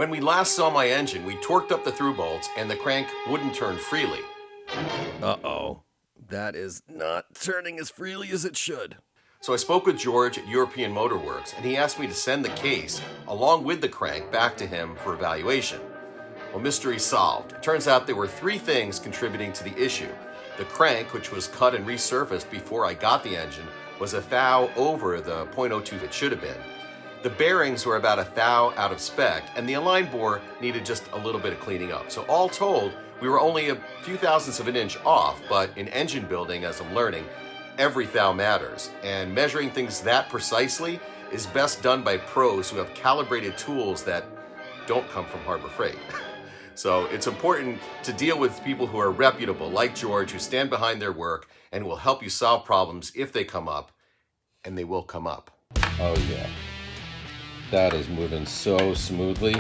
When we last saw my engine, we torqued up the through bolts and the crank wouldn't turn freely. Uh-oh. That is not turning as freely as it should. So I spoke with George at European Motor Works and he asked me to send the case along with the crank back to him for evaluation. Well, mystery solved. It turns out there were three things contributing to the issue. The crank, which was cut and resurfaced before I got the engine, was a thou over the .02 it should have been. The bearings were about a thou out of spec, and the align bore needed just a little bit of cleaning up. So all told, we were only a few thousandths of an inch off, but in engine building, as I'm learning, every thou matters. And measuring things that precisely is best done by pros who have calibrated tools that don't come from Harbor Freight. So it's important to deal with people who are reputable, like George, who stand behind their work and will help you solve problems if they come up, and they will come up. Oh yeah. That is moving so smoothly.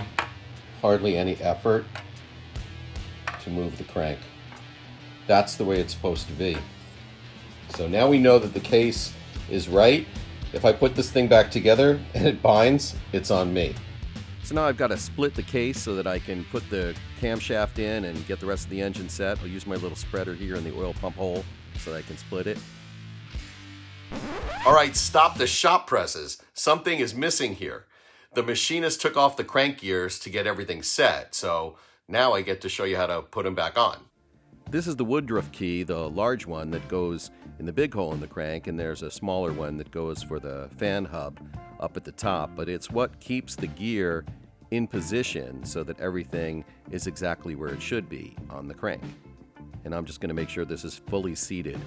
Hardly any effort to move the crank. That's the way it's supposed to be. So now we know that the case is right. If I put this thing back together and it binds, it's on me. So now I've got to split the case so that I can put the camshaft in and get the rest of the engine set. I'll use my little spreader here in the oil pump hole so that I can split it. All right, stop the shop presses. Something is missing here. The machinist took off the crank gears to get everything set, so now I get to show you how to put them back on. This is the Woodruff key, the large one that goes in the big hole in the crank, and there's a smaller one that goes for the fan hub up at the top, but it's what keeps the gear in position so that everything is exactly where it should be on the crank. And I'm just going to make sure this is fully seated.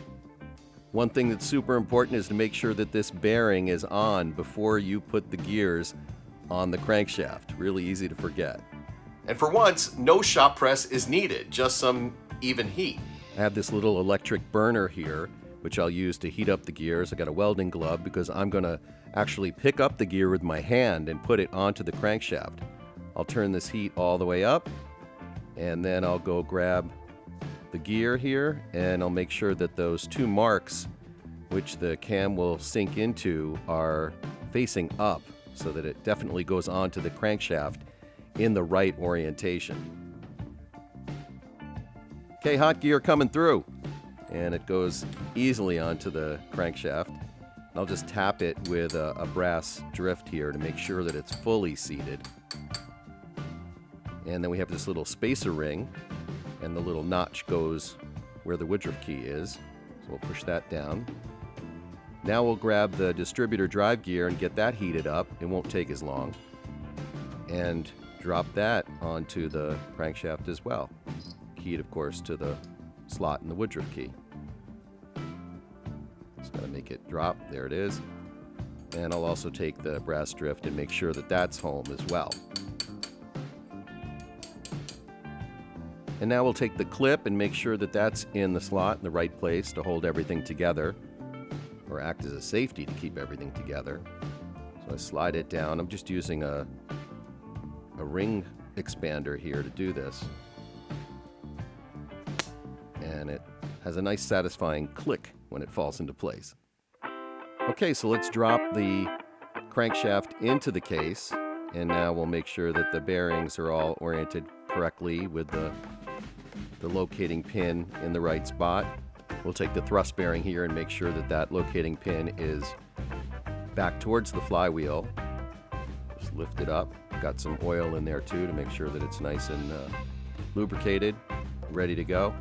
One thing that's super important is to make sure that this bearing is on before you put the gears on the crankshaft. Really easy to forget. And for once, no shop press is needed, just some even heat. I have this little electric burner here, which I'll use to heat up the gears. I got a welding glove because I'm going to actually pick up the gear with my hand and put it onto the crankshaft. I'll turn this heat all the way up, and then I'll go grab the gear here, and I'll make sure that those two marks which the cam will sink into are facing up so that it definitely goes onto the crankshaft in the right orientation. Okay, hot gear coming through, and it goes easily onto the crankshaft. I'll just tap it with a brass drift here to make sure that it's fully seated. And then we have this little spacer ring, and the little notch goes where the Woodruff key is. So we'll push that down. Now we'll grab the distributor drive gear and get that heated up. It won't take as long. And drop that onto the crankshaft as well. Keyed, of course, to the slot in the Woodruff key. Just gotta make it drop. There it is. And I'll also take the brass drift and make sure that that's home as well. And now we'll take the clip and make sure that that's in the slot in the right place to hold everything together, or act as a safety to keep everything together. So I slide it down. I'm just using a ring expander here to do this. And it has a nice satisfying click when it falls into place. Okay, so let's drop the crankshaft into the case, and now we'll make sure that the bearings are all oriented correctly with the locating pin in the right spot. We'll take the thrust bearing here and make sure that that locating pin is back towards the flywheel. Just lift it up. Got some oil in there too to make sure that it's nice and lubricated, ready to go.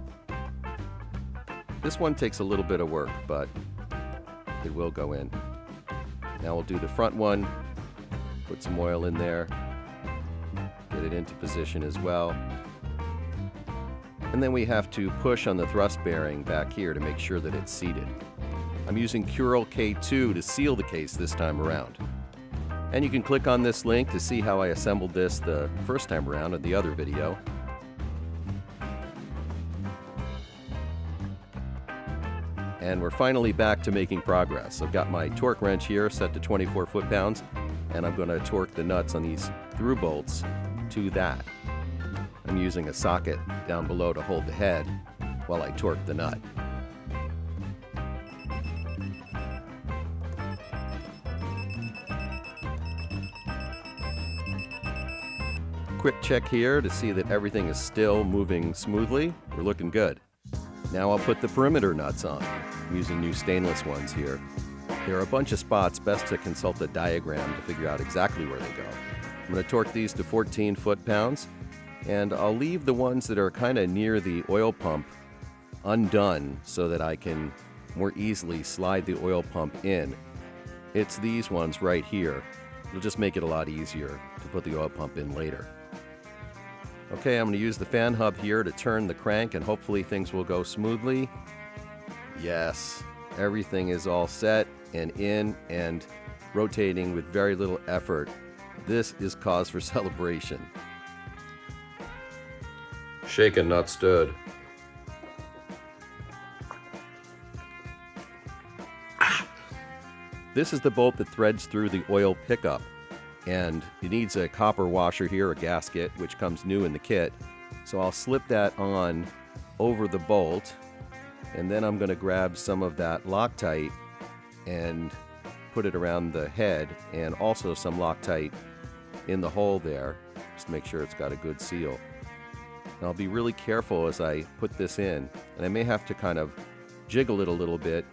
This one takes a little bit of work, but it will go in. Now we'll do the front one, put some oil in there, get it into position as well. And then we have to push on the thrust bearing back here to make sure that it's seated. I'm using Curel K2 to seal the case this time around. And you can click on this link to see how I assembled this the first time around in the other video. And we're finally back to making progress. I've got my torque wrench here set to 24 foot-pounds, and I'm going to torque the nuts on these through bolts to that. I'm using a socket down below to hold the head while I torque the nut. quick check here to see that everything is still moving smoothly. We're looking good. Now I'll put the perimeter nuts on. I'm using new stainless ones here. There are a bunch of spots, best to consult a diagram to figure out exactly where they go. I'm going to torque these to 14 foot-pounds, and I'll leave the ones that are kind of near the oil pump undone so that I can more easily slide the oil pump in. It's these ones right here. It'll just make it a lot easier to put the oil pump in later. Okay, I'm going to use the fan hub here to turn the crank, and hopefully things will go smoothly. Yes, everything is all set and in and rotating with very little effort. This is cause for celebration. Shaken, not stirred. This is the bolt that threads through the oil pickup, and it needs a copper washer here, a gasket, which comes new in the kit. So I'll slip that on over the bolt, and then I'm going to grab some of that Loctite and put it around the head, and also some Loctite in the hole there, just to make sure it's got a good seal. And I'll be really careful as I put this in, and I may have to kind of jiggle it a little bit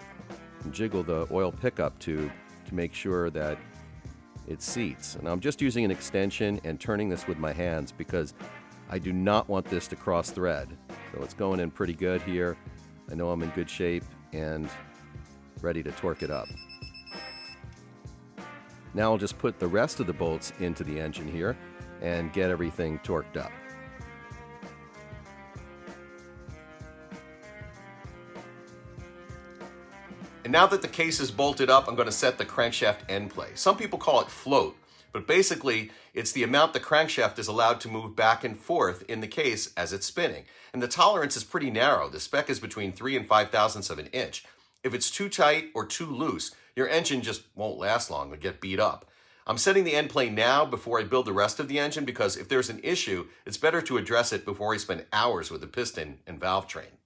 and jiggle the oil pickup tube to make sure that it seats. And I'm just using an extension and turning this with my hands because I do not want this to cross thread. So it's going in pretty good here. I know I'm in good shape and ready to torque it up. Now I'll just put the rest of the bolts into the engine here and get everything torqued up. And now that the case is bolted up, I'm going to set the crankshaft end play. Some people call it float, but basically it's the amount the crankshaft is allowed to move back and forth in the case as it's spinning. And the tolerance is pretty narrow. The spec is between 3 and 5/1000ths of an inch. If it's too tight or too loose, your engine just won't last long and get beat up. I'm setting the end play now before I build the rest of the engine because if there's an issue, it's better to address it before I spend hours with the piston and valve train.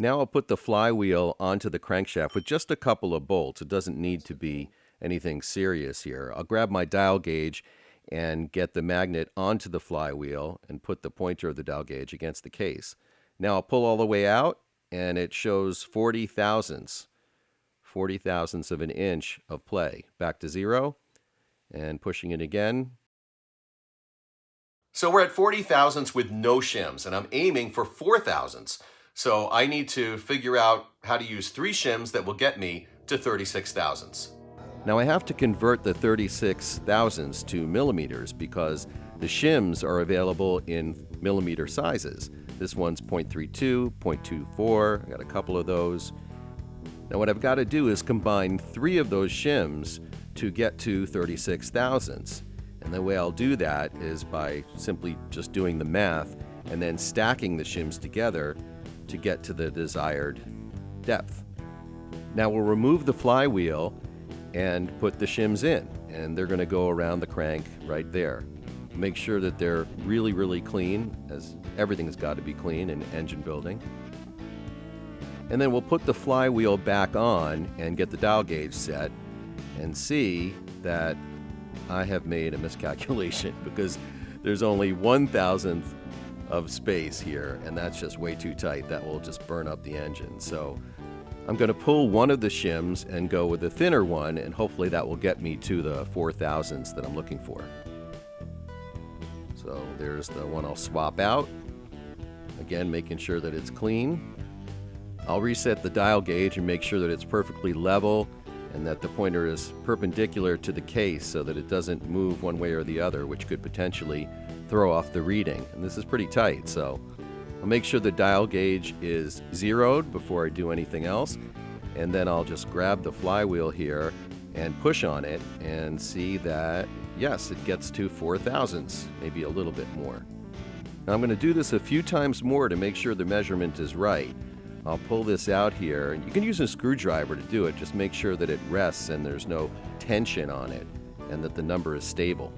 Now I'll put the flywheel onto the crankshaft with just a couple of bolts. It doesn't need to be anything serious here. I'll grab my dial gauge and get the magnet onto the flywheel and put the pointer of the dial gauge against the case. Now I'll pull all the way out and it shows 40 thousandths of an inch of play. Back to 0 and pushing it again. So we're at 40 thousandths with no shims, and I'm aiming for 4 thousandths. So I need to figure out how to use 3 shims that will get me to 36 thousandths. Now I have to convert the 36 thousandths to millimeters because the shims are available in millimeter sizes. This one's 0.32, 0.24, I got a couple of those. Now what I've got to do is combine 3 of those shims to get to 36 thousandths. And the way I'll do that is by simply just doing the math and then stacking the shims together to get to the desired depth. Now we'll remove the flywheel and put the shims in, and they're going to go around the crank right there. Make sure that they're really, really clean, as everything's got to be clean in engine building. And then we'll put the flywheel back on and get the dial gauge set and see that I have made a miscalculation because there's only 1,000th of space here, and that's just way too tight. That will just burn up the engine. So I'm going to pull one of the shims and go with the thinner one, and hopefully that will get me to the 4 thousandths that I'm looking for. So there's the one I'll swap out. Again, making sure that it's clean. I'll reset the dial gauge and make sure that it's perfectly level and that the pointer is perpendicular to the case so that it doesn't move one way or the other, which could potentially throw off the reading. And this is pretty tight, so I'll make sure the dial gauge is zeroed before I do anything else, and then I'll just grab the flywheel here and push on it and see that, yes, it gets to 4 thousandths, maybe a little bit more. Now I'm going to do this a few times more to make sure the measurement is right. I'll pull this out here, and you can use a screwdriver to do it. Just make sure that it rests and there's no tension on it and that the number is stable.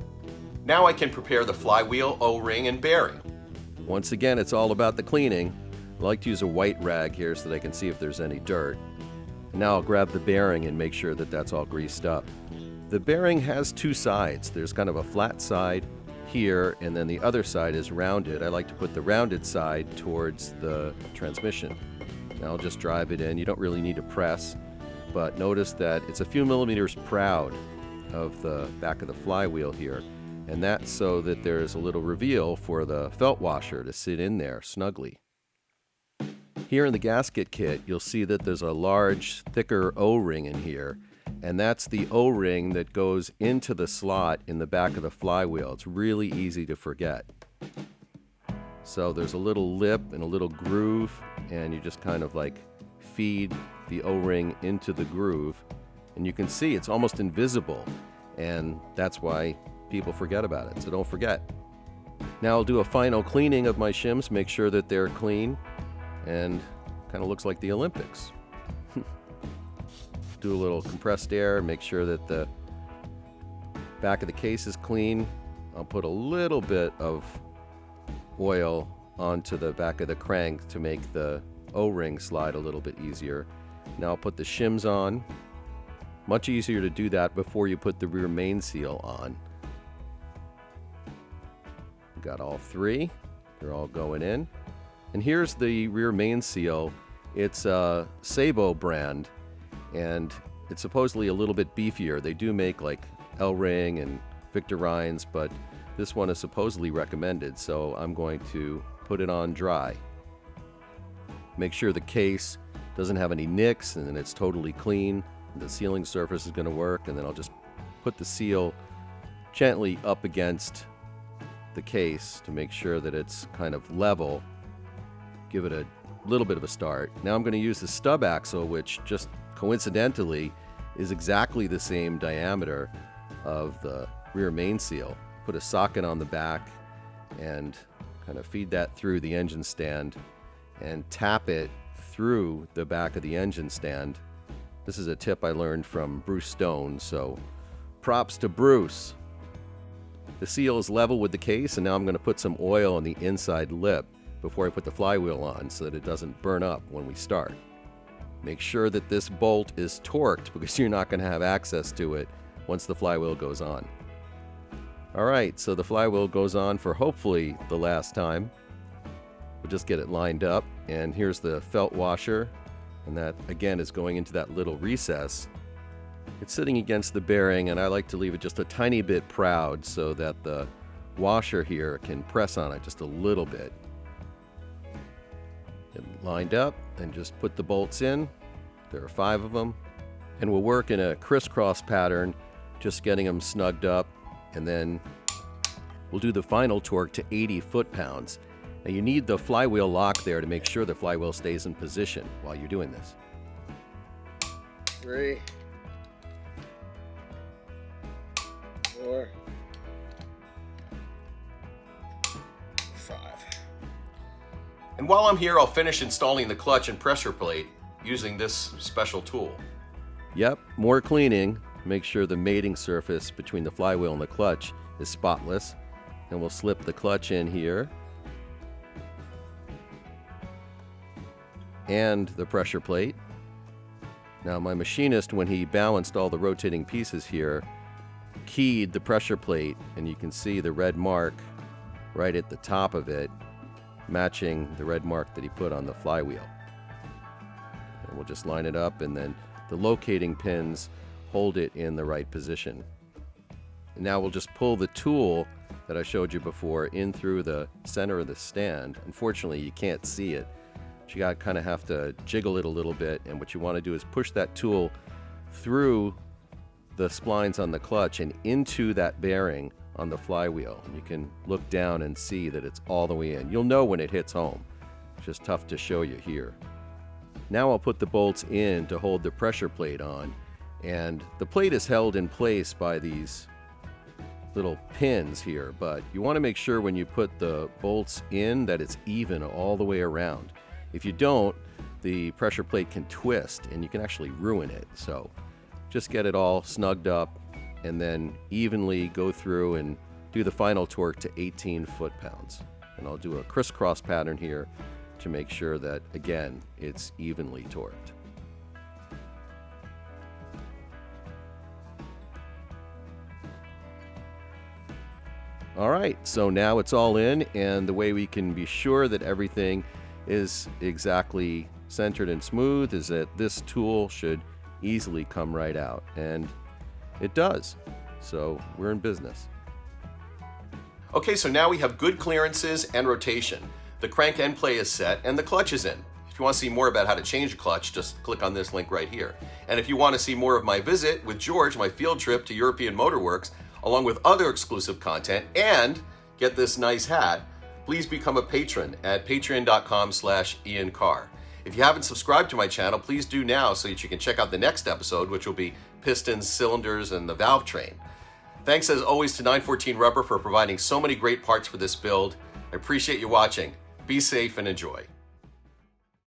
Now I can prepare the flywheel, O-ring, and bearing. Once again, it's all about the cleaning. I like to use a white rag here so that I can see if there's any dirt. Now I'll grab the bearing and make sure that that's all greased up. The bearing has 2 sides. There's kind of a flat side here, and then the other side is rounded. I like to put the rounded side towards the transmission. Now I'll just drive it in. You don't really need to press, but notice that it's a few millimeters proud of the back of the flywheel here, and that's so that there's a little reveal for the felt washer to sit in there snugly. Here in the gasket kit, you'll see that there's a large, thicker O-ring in here, and that's the O-ring that goes into the slot in the back of the flywheel. It's really easy to forget. So there's a little lip and a little groove, and you just kind of like feed the O-ring into the groove, and you can see it's almost invisible, and that's why people forget about it, so don't forget. Now I'll do a final cleaning of my shims, make sure that they're clean, and kind of looks like the Olympics. Do a little compressed air, make sure that the back of the case is clean. I'll put a little bit of oil onto the back of the crank to make the O-ring slide a little bit easier. Now I'll put the shims on. Much easier to do that before you put the rear main seal on. Got all three. They're all going in. And here's the rear main seal. It's a Sabo brand, and it's supposedly a little bit beefier. They do make like L-Ring and Victorines, but this one is supposedly recommended, so I'm going to put it on dry. Make sure the case doesn't have any nicks and then it's totally clean. The sealing surface is going to work, and then I'll just put the seal gently up against the case to make sure that it's kind of level. Give it a little bit of a start. Now I'm going to use the stub axle, which just coincidentally is exactly the same diameter of the rear main seal. Put a socket on the back and kind of feed that through the engine stand and tap it through the back of the engine stand. This is a tip I learned from Bruce Stone, so props to Bruce. The seal is level with the case, and now I'm going to put some oil on the inside lip before I put the flywheel on so that it doesn't burn up when we start. Make sure that this bolt is torqued because you're not going to have access to it once the flywheel goes on. Alright, so the flywheel goes on for hopefully the last time. We'll just get it lined up, and here's the felt washer, and that again is going into that little recess. It's sitting against the bearing, and I like to leave it just a tiny bit proud so that the washer here can press on it just a little bit. Get it lined up and just put the bolts in. There are 5 of them, and we'll work in a crisscross pattern, just getting them snugged up, and then we'll do the final torque to 80 foot-pounds. Now you need the flywheel lock there to make sure the flywheel stays in position while you're doing this. 3, 4, 5. And while I'm here, I'll finish installing the clutch and pressure plate using this special tool. Yep, more cleaning. Make sure the mating surface between the flywheel and the clutch is spotless. And we'll slip the clutch in here. And the pressure plate. Now my machinist, when he balanced all the rotating pieces here, keyed the pressure plate, and you can see the red mark right at the top of it, matching the red mark that he put on the flywheel. And we'll just line it up, and then the locating pins hold it in the right position. And now we'll just pull the tool that I showed you before in through the center of the stand. Unfortunately, you can't see it. But you kind of have to jiggle it a little bit, and what you want to do is push that tool through the splines on the clutch and into that bearing on the flywheel. And you can look down and see that it's all the way in. You'll know when it hits home. It's just tough to show you here. Now I'll put the bolts in to hold the pressure plate on, and the plate is held in place by these little pins here, but you want to make sure when you put the bolts in that it's even all the way around. If you don't, the pressure plate can twist and you can actually ruin it. So just get it all snugged up and then evenly go through and do the final torque to 18 foot-pounds. And I'll do a crisscross pattern here to make sure that, again, it's evenly torqued. All right, so now it's all in, and the way we can be sure that everything is exactly centered and smooth is that this tool should easily come right out, and it does. So we're in business. Okay, so now we have good clearances and rotation. The crank end play is set and the clutch is in. If you want to see more about how to change a clutch, just click on this link right here. And if you want to see more of my visit with George, my field trip to European Motor Works, along with other exclusive content, and get this nice hat, please become a patron at patreon.com/IanCarr. If you haven't subscribed to my channel, please do now so that you can check out the next episode, which will be pistons, cylinders, and the valve train. Thanks as always to 914 Rubber for providing so many great parts for this build. I appreciate you watching. Be safe and enjoy.